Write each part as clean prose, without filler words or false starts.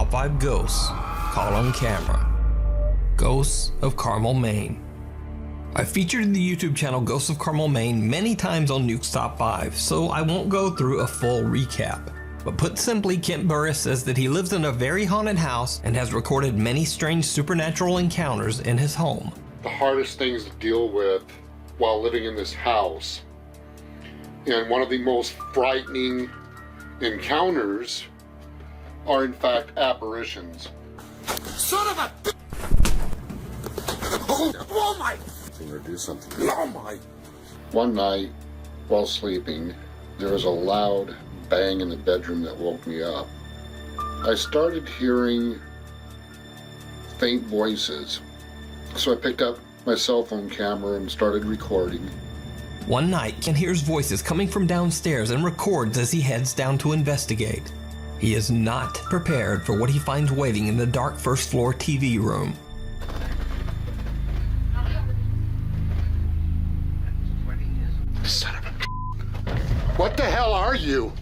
top 5 ghosts caught on camera. Ghosts of Carmel, Maine. I've featured the YouTube channel Ghosts of Carmel, Maine many times on Nuke's Top 5, so I won't go through a full recap. But put simply, Kent Burris says that he lives in a very haunted house and has recorded many strange supernatural encounters in his home. The hardest things to deal with while living in this house, and one of the most frightening encounters, are in fact apparitions. Son of a... Oh my... Or do something. Oh my... One night, while sleeping, there was a loud bang in the bedroom that woke me up. I started hearing faint voices, so I picked up my cell phone camera and started recording. One night, Kent hears voices coming from downstairs and records as he heads down to investigate. He is not prepared for what he finds waiting in the dark first floor TV room. Son of a... What the hell are you?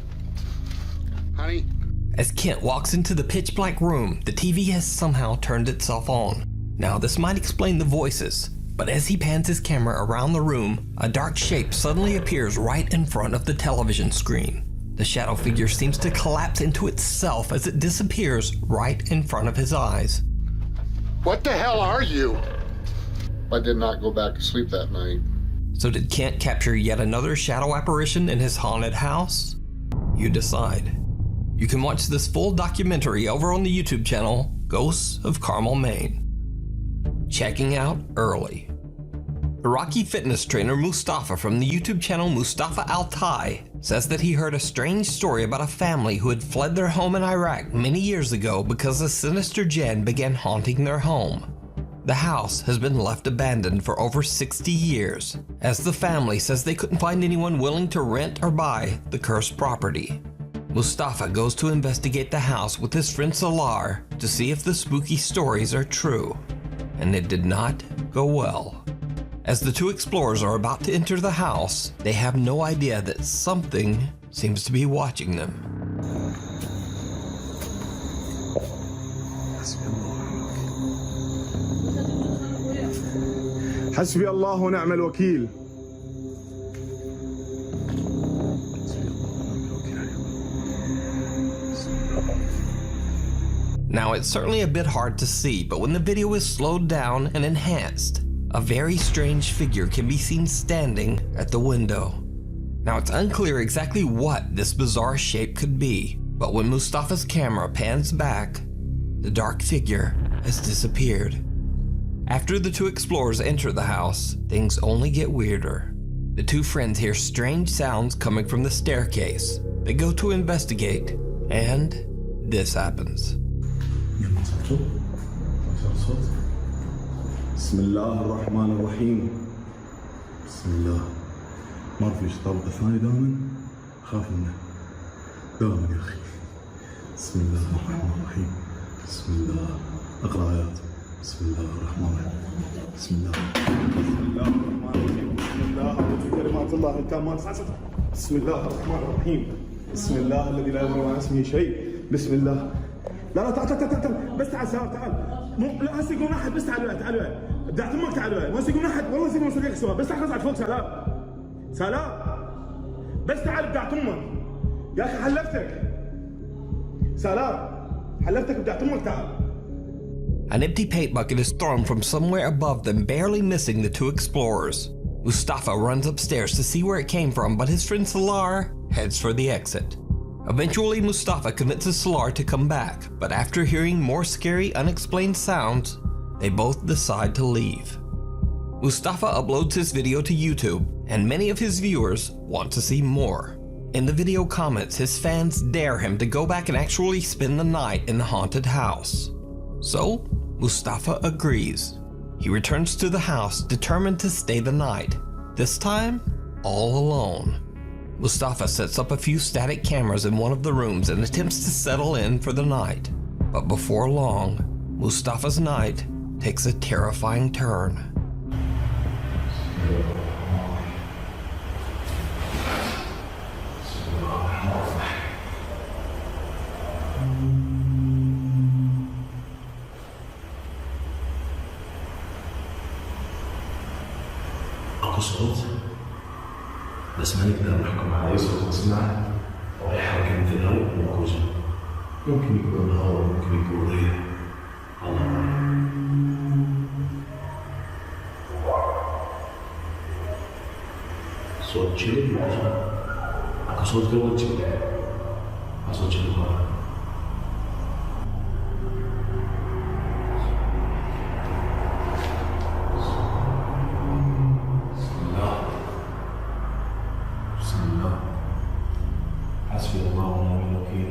Honey? As Kent walks into the pitch black room, the TV has somehow turned itself on. Now this might explain the voices, but as he pans his camera around the room, a dark shape suddenly appears right in front of the television screen. The shadow figure seems to collapse into itself as it disappears right in front of his eyes. What the hell are you? I did not go back to sleep that night. So did Kent capture yet another shadow apparition in his haunted house? You decide. You can watch this full documentary over on the YouTube channel, Ghosts of Carmel, Maine. Checking out early. Iraqi fitness trainer Mustafa from the YouTube channel Mustafa Altai says that he heard a strange story about a family who had fled their home in Iraq many years ago because a sinister jinn began haunting their home. The house has been left abandoned for over 60 years, as the family says they couldn't find anyone willing to rent or buy the cursed property. Mustafa goes to investigate the house with his friend Salar to see if the spooky stories are true, and it did not go well. As the two explorers are about to enter the house, they have no idea that something seems to be watching them. حسبي الله ونعم الوكيل. Now it's certainly a bit hard to see, but when the video is slowed down and enhanced, a very strange figure can be seen standing at the window. Now it's unclear exactly what this bizarre shape could be, but when Mustafa's camera pans back, the dark figure has disappeared. After the two explorers enter the house, things only get weirder. The two friends hear strange sounds coming from the staircase. They go to investigate, and this happens. بسم الله الرحمن الرحيم. بسم الله. ما في طبقة ثانية دائما خاف منه. دائما يا أخي. بسم الله الرحمن الرحيم. بسم الله. أقرأ آيات. بسم الله الرحمن الرحيم. بسم الله. بسم الله الرحمن الرحيم. بسم الله بكلمات الله التامات. بسم الله الرحمن الرحيم. بسم الله الذي لا يضر مع اسمه شيء. بسم الله. لا تعال بس تعال سلام تعال. لا هسه يقولون احد بس تعال وين بدعت امك تعال وين ما يقولون احد والله يقولون صديق سوا بس تعال على فوق سلام بس تعال بدعت امك يا اخي حلفتك سلام حلفتك بدعت امك تعال. An empty paint bucket is thrown from somewhere above them, barely missing the two explorers. Mustafa runs upstairs to see where it came from, but his friend Salar heads for the exit. Eventually, Mustafa convinces Salar to come back, but after hearing more scary, unexplained sounds, they both decide to leave. Mustafa uploads his video to YouTube, and many of his viewers want to see more. In the video comments, his fans dare him to go back and actually spend the night in the haunted house. So, Mustafa agrees. He returns to the house, determined to stay the night, this time all alone. Mustafa sets up a few static cameras in one of the rooms and attempts to settle in for the night. But before long, Mustafa's night takes a terrifying turn. ماكو صوت بس ما نقدر نحكم على أي صوت نسمعه أو أي حركة مثل هاي موجودة. ممكن يكون هواء ممكن يكون ريح الله أعلم. صوت جلد ماكو صوت قبل جلد ما صوت جلد هذا. حسبي الله ونعم الوكيل.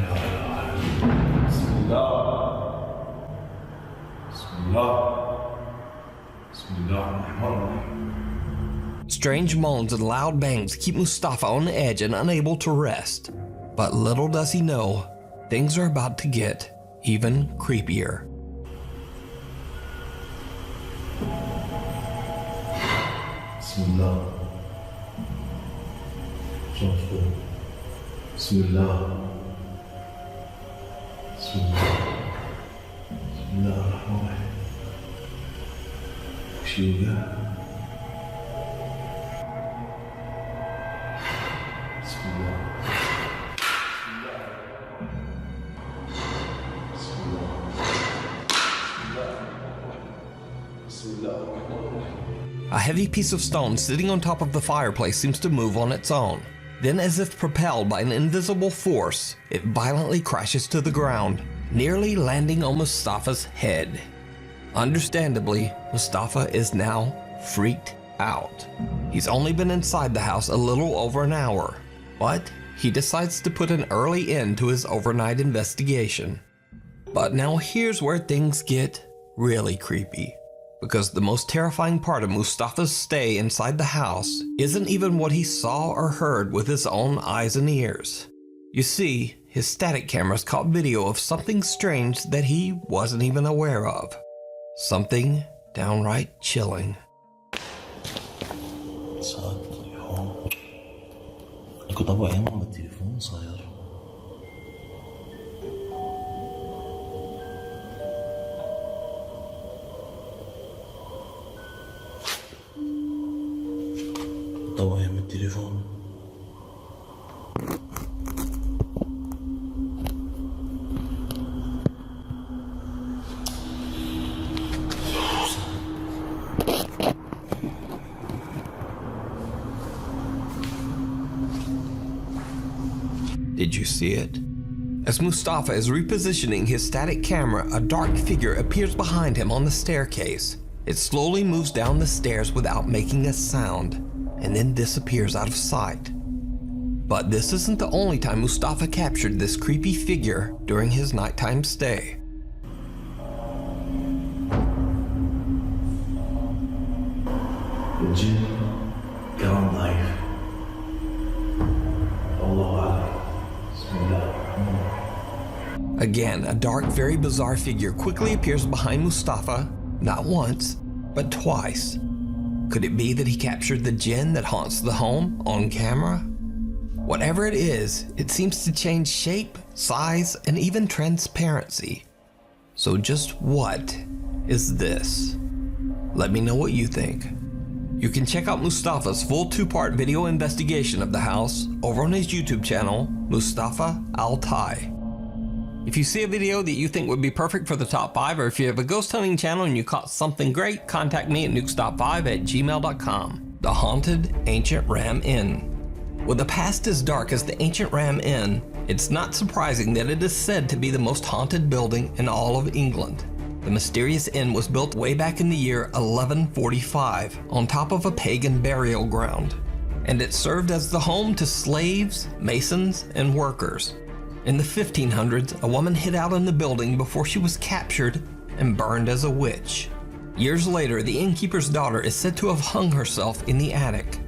لا اله الا الله. بسم الله بسم الله بسم الله الرحمن الرحيم. Strange moans and loud bangs keep Mustafa on the edge and unable to rest. But little does he know, things are about to get even creepier. بسم الله. شوفوا. بسم الله. بسم الله. بسم الله الرحمن الرحيم. وش يوقع؟ بسم الله. بسم الله. بسم الله الرحمن الرحيم. A heavy piece of stone sitting on top of the fireplace seems to move on its own. Then, as if propelled by an invisible force, it violently crashes to the ground, nearly landing on Mustafa's head. Understandably, Mustafa is now freaked out. He's only been inside the house a little over an hour, but he decides to put an early end to his overnight investigation. But now here's where things get really creepy. Because the most terrifying part of Mustafa's stay inside the house isn't even what he saw or heard with his own eyes and ears. You see, his static cameras caught video of something strange that he wasn't even aware of. Something downright chilling. صار يوم كنت ابغى ايام بالتليفون صاير طوعي من التليفون. Did you see it? As Mustafa is repositioning his static camera, a dark figure appears behind him on the staircase. It slowly moves down the stairs without making a sound, and then disappears out of sight. But this isn't the only time Mustafa captured this creepy figure during his nighttime stay. الجن كان ضعيف. الله أعلم. بسم الله الرحمن الرحيم. Again, a dark, very bizarre figure quickly appears behind Mustafa, not once, but twice. Could it be that he captured the jinn that haunts the home on camera? Whatever it is, it seems to change shape, size, and even transparency. So just what is this? Let me know what you think. You can check out Mustafa's full 2-part video investigation of the house over on his YouTube channel, Mustafa Altai. If you see a video that you think would be perfect for the top 5, or if you have a ghost hunting channel and you caught something great, contact me at nukestop5@gmail.com. The Haunted Ancient Ram Inn. With a past as dark as the Ancient Ram Inn, it's not surprising that it is said to be the most haunted building in all of England. The mysterious inn was built way back in the year 1145 on top of a pagan burial ground, and it served as the home to slaves, masons, and workers. In the 1500s, a woman hid out in the building before she was captured and burned as a witch. Years later, the innkeeper's daughter is said to have hung herself in the attic.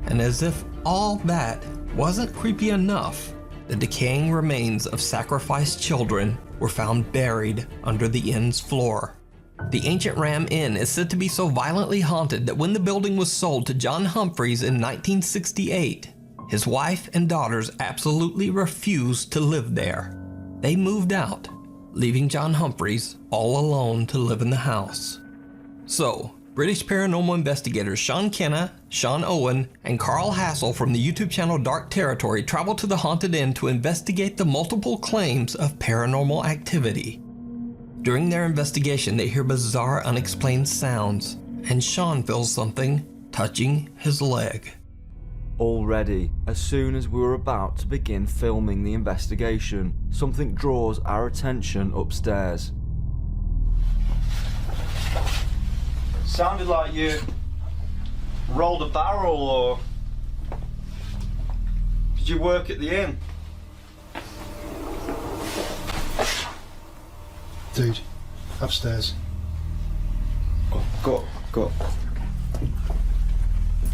And as if all that wasn't creepy enough, the decaying remains of sacrificed children were found buried under the inn's floor. The Ancient Ram Inn is said to be so violently haunted that when the building was sold to John Humphreys in 1968, his wife and daughters absolutely refused to live there. They moved out, leaving John Humphreys all alone to live in the house. So, British paranormal investigators Sean Kenna, Sean Owen, and Carl Hassel from the YouTube channel Dark Territory travel to the haunted inn to investigate the multiple claims of paranormal activity. During their investigation, they hear bizarre, unexplained sounds, and Sean feels something touching his leg. Already, as soon as we were about to begin filming the investigation, something draws our attention upstairs. Sounded like you rolled a barrel, or did you work at the inn? Dude, upstairs. Go.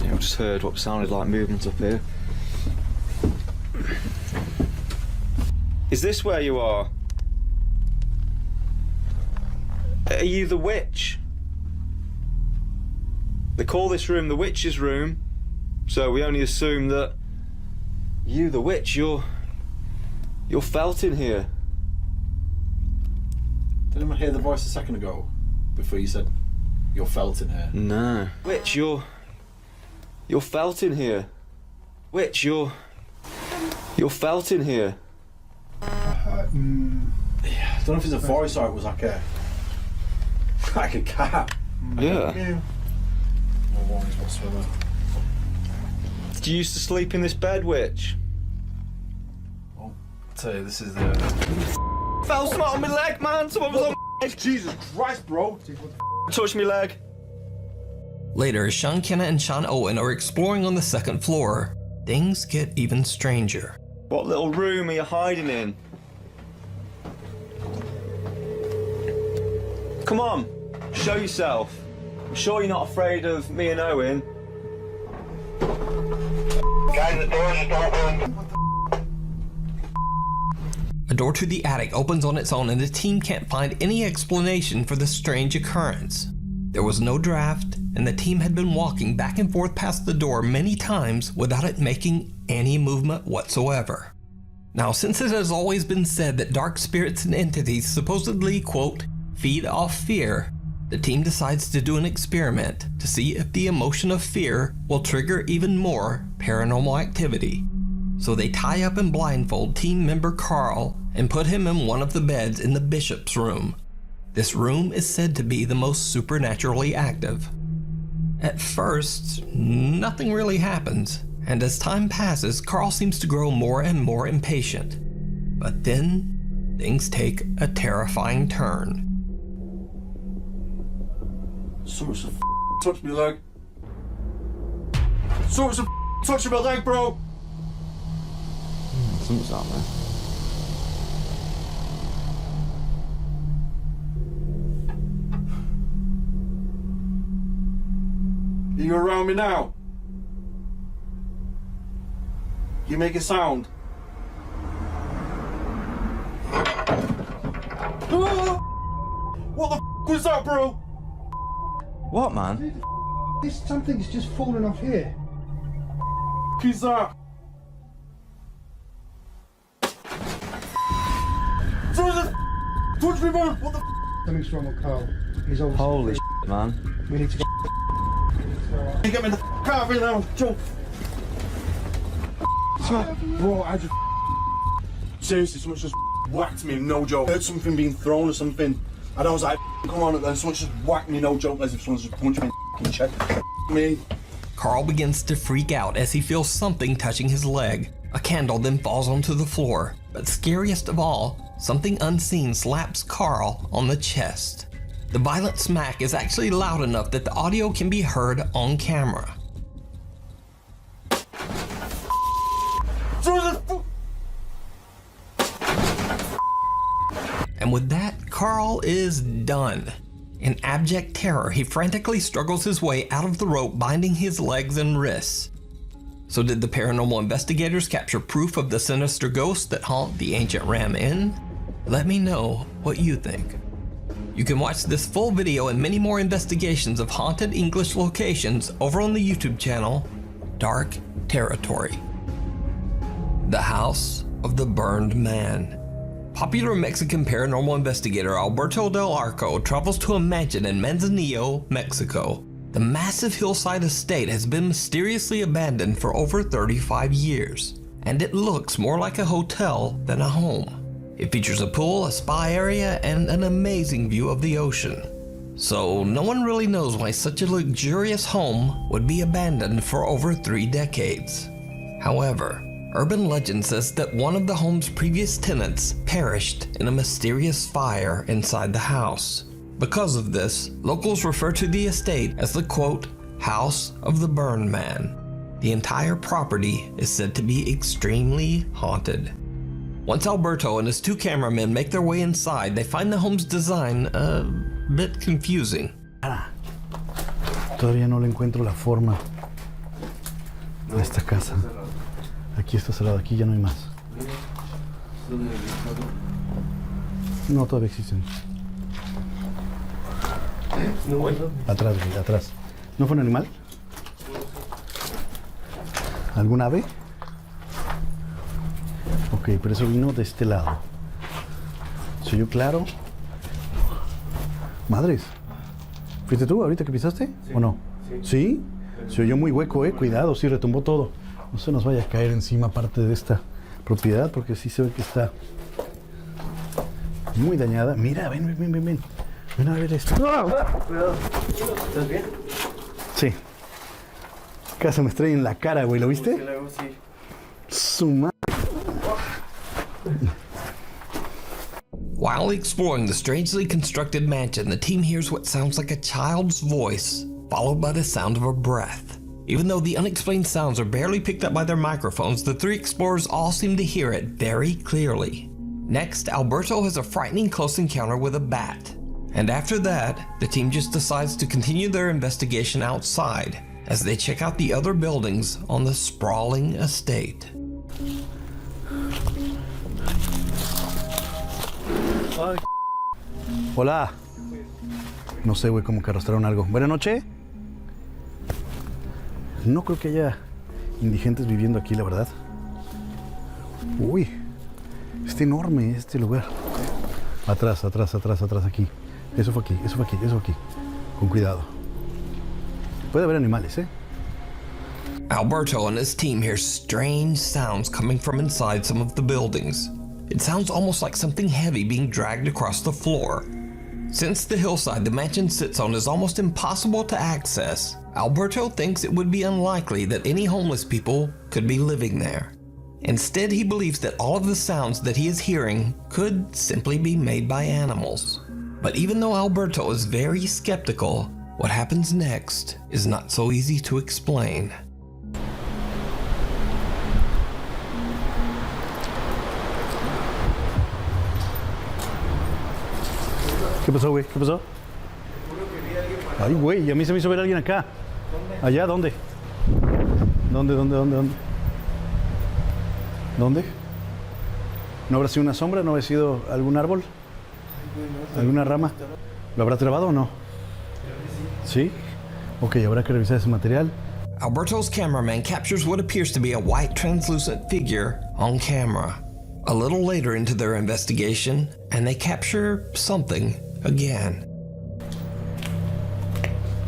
Yeah, I just heard what sounded like movement up here. Is this where you are? Are you the witch? They call this room the witch's room, so we only assume that you, the witch, you're felt in here. Did anyone hear the voice a second ago before you said you're felt in here? No. Witch, you're felt in here. Witch, you're felt in here. I don't know if it's a voice or it was like a cat. Yeah. No warnings whatsoever. Did you used to sleep in this bed, witch? I'll tell you, this is the... Fell something on my leg, man. Someone was on my leg. Jesus Christ, bro! Touched my leg. Later, Sean Kenna and Sean Owen are exploring on the second floor. Things get even stranger. What little room are you hiding in? Come on, show yourself. I'm sure you're not afraid of me and Owen. Guys, the door's just open. A door to the attic opens on its own and the team can't find any explanation for the strange occurrence. There was no draft, and the team had been walking back and forth past the door many times without it making any movement whatsoever. Now, since it has always been said that dark spirits and entities supposedly, quote, feed off fear, the team decides to do an experiment to see if the emotion of fear will trigger even more paranormal activity. So they tie up and blindfold team member Carl and put him in one of the beds in the bishop's room. This room is said to be the most supernaturally active. At first, nothing really happens, and as time passes, Carl seems to grow more and more impatient. But then, things take a terrifying turn. Someone's touched my leg. Someone's touched my leg, bro! Something's out there. Are you around me now? You make a sound. What the was that, bro? What, man? This something's just fallen off here. Who's that? Touch me, man! What the Something's wrong with Carl. He's obviously... Holy shit, man. We need to go. You get me the out of here now, jump! Bro, I just... Seriously, someone just whacked me, no joke. I heard something being thrown or something. And I was like, come on, and then someone just whacked me, no joke, as if someone just punched me in the chest. Me. Carl begins to freak out as he feels something touching his leg. A candle then falls onto the floor, but scariest of all, something unseen slaps Carl on the chest. The violent smack is actually loud enough that the audio can be heard on camera. And with that, Carl is done. In abject terror, he frantically struggles his way out of the rope binding his legs and wrists. So did the paranormal investigators capture proof of the sinister ghosts that haunt the ancient Ram Inn? Let me know what you think. You can watch this full video and many more investigations of haunted English locations over on the YouTube channel, Dark Territory. The House of the Burned Man. Popular Mexican paranormal investigator Alberto del Arco travels to a mansion in Manzanillo, Mexico. The massive hillside estate has been mysteriously abandoned for over 35 years, and it looks more like a hotel than a home. It features a pool, a spa area, and an amazing view of the ocean. So no one really knows why such a luxurious home would be abandoned for over 3 decades. However, urban legend says that one of the home's previous tenants perished in a mysterious fire inside the house. Because of this, locals refer to the estate as the quote, House of the Burned Man. The entire property is said to be extremely haunted. Once Alberto and his 2 cameramen make their way inside, they find the home's design a bit confusing. Todavía no le encuentro la forma a esta casa. Aquí está cerrado, aquí ya no hay más. No, todavía existen. Atrás, güey, atrás. ¿No fue un animal? ¿Algún ave? Ok, pero eso vino de este lado. ¿Se oyó claro? Madres. ¿Fuiste tú ahorita que pisaste? Sí. ¿O no? Sí. ¿Sí? Se oyó muy hueco, cuidado, sí, retumbó todo. No se nos vaya a caer encima parte de esta propiedad, porque sí se ve que está muy dañada. Mira, ven. Ven a ver esto. ¿Estás bien? Sí. Casi me estrella en la cara, güey, ¿lo viste? Sí. Su madre. While exploring the strangely constructed mansion, the team hears what sounds like a child's voice, followed by the sound of a breath. Even though the unexplained sounds are barely picked up by their microphones, the 3 explorers all seem to hear it very clearly. Next, Alberto has a frightening close encounter with a bat. And after that, the team just decides to continue their investigation outside as they check out the other buildings on the sprawling estate. Hola. No sé, güey, como que arrastraron algo. Buenas noches. No creo que haya indigentes viviendo aquí, la verdad. Uy, está enorme este lugar. Atrás, aquí. Eso fue aquí. Con cuidado. Puede haber animales, Alberto and his team hear strange sounds coming from inside some of the buildings. It sounds almost like something heavy being dragged across the floor. Since the hillside the mansion sits on is almost impossible to access, Alberto thinks it would be unlikely that any homeless people could be living there. Instead, he believes that all of the sounds that he is hearing could simply be made by animals. But even though Alberto is very skeptical, what happens next is not so easy to explain. ¿Qué pasó, güey? ¿Qué pasó? Ay, güey, a mí se me hizo ver a alguien acá. ¿Allá? ¿Dónde? ¿Dónde? ¿No habrá sido una sombra? ¿No habrá sido algún árbol? ¿Alguna rama? ¿Lo habrá trabado o no? ¿Sí? Ok, habrá que revisar ese material. Alberto's cameraman captures what appears to be a white translucent figure on camera. A little later into their investigation, and they capture something again.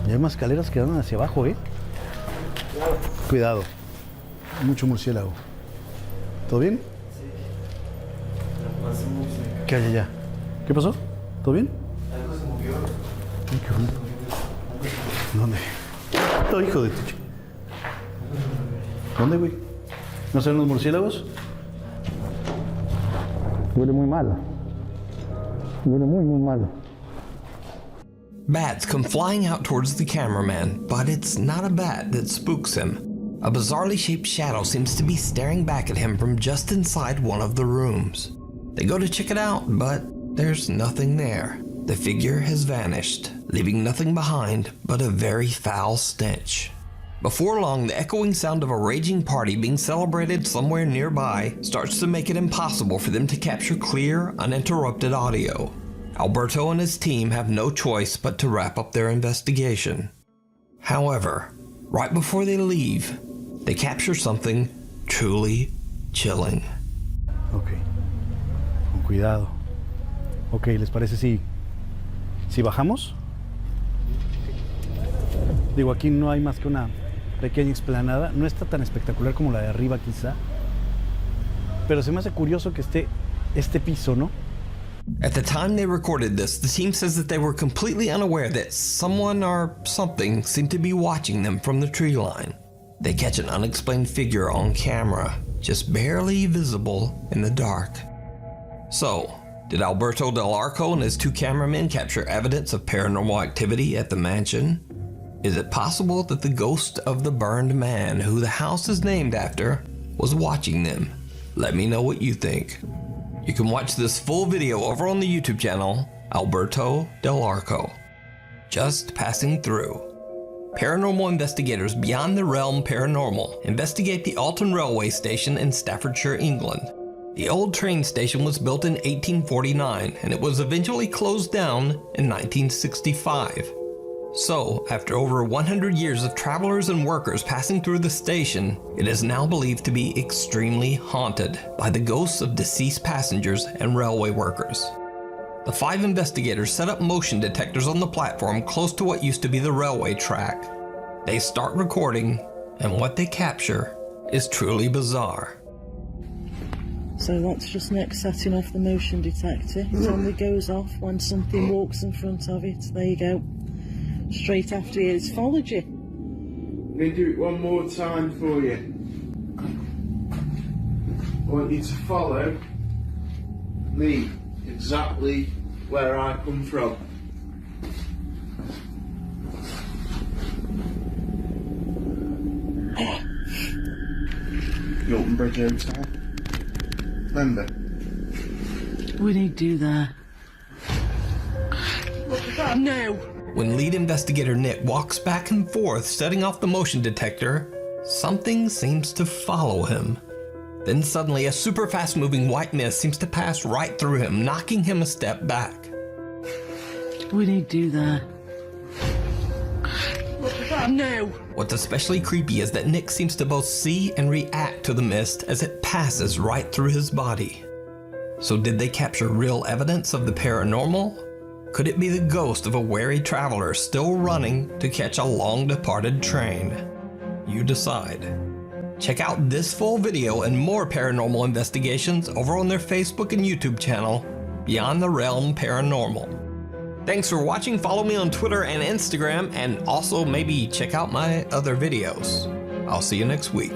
Y hay más escaleras que van hacia abajo, Cuidado. Mucho murciélago. ¿Todo bien? ¿Qué hay allá? ¿Qué pasó? ¿Todo bien? Algo se movió. Ay, qué bonito. ¿Dónde? Oh, hijo de tu ¿Dónde, güey? ¿No serán los murciélagos? Huele muy mal. Huele muy mal. Bats come flying out towards the cameraman, but it's not a bat that spooks him. A bizarrely shaped shadow seems to be staring back at him from just inside one of the rooms. They go to check it out, but there's nothing there. The figure has vanished, leaving nothing behind but a very foul stench. Before long, the echoing sound of a raging party being celebrated somewhere nearby starts to make it impossible for them to capture clear, uninterrupted audio. Alberto and his team have no choice but to wrap up their investigation. However, right before they leave, they capture something truly chilling. Ok. Con Cuidado. Ok, ¿les parece si bajamos? Digo, aquí no hay más que una pequeña explanada. No está tan espectacular como la de arriba quizá. Pero se me hace curioso que esté este piso, ¿no? At the time they recorded this, the team says that they were completely unaware that someone or something seemed to be watching them from the tree line. They catch an unexplained figure on camera, just barely visible in the dark. So, did Alberto Del Arco and his two cameramen capture evidence of paranormal activity at the mansion? Is it possible that the ghost of the burned man, who the house is named after, was watching them? Let me know what you think. You can watch this full video over on the YouTube channel, Alberto Del Arco. Just passing through. Paranormal investigators beyond the realm paranormal investigate the Alton Railway Station in Staffordshire, England. The old train station was built in 1849 and it was eventually closed down in 1965. So, after over 100 years of travelers and workers passing through the station, it is now believed to be extremely haunted by the ghosts of deceased passengers and railway workers. The 5 investigators set up motion detectors on the platform close to what used to be the railway track. They start recording, and what they capture is truly bizarre. So that's just next setting off the motion detector. It only goes off when something walks in front of it. There you go. Straight after it, it's followed you. Let me do it one more time for you. I want you to follow me exactly where I come from. Milton Bridge Hotel. Remember? We need to do that. No! When lead investigator Nick walks back and forth setting off the motion detector, something seems to follow him. Then suddenly a super fast moving white mist seems to pass right through him, knocking him a step back. We need to do that. No! What's especially creepy is that Nick seems to both see and react to the mist as it passes right through his body. So did they capture real evidence of the paranormal? Could it be the ghost of a wary traveler still running to catch a long-departed train? You decide. Check out this full video and more paranormal investigations over on their Facebook and YouTube channel, Beyond the Realm Paranormal. Thanks for watching. Follow me on Twitter and Instagram, and also maybe check out my other videos. I'll see you next week.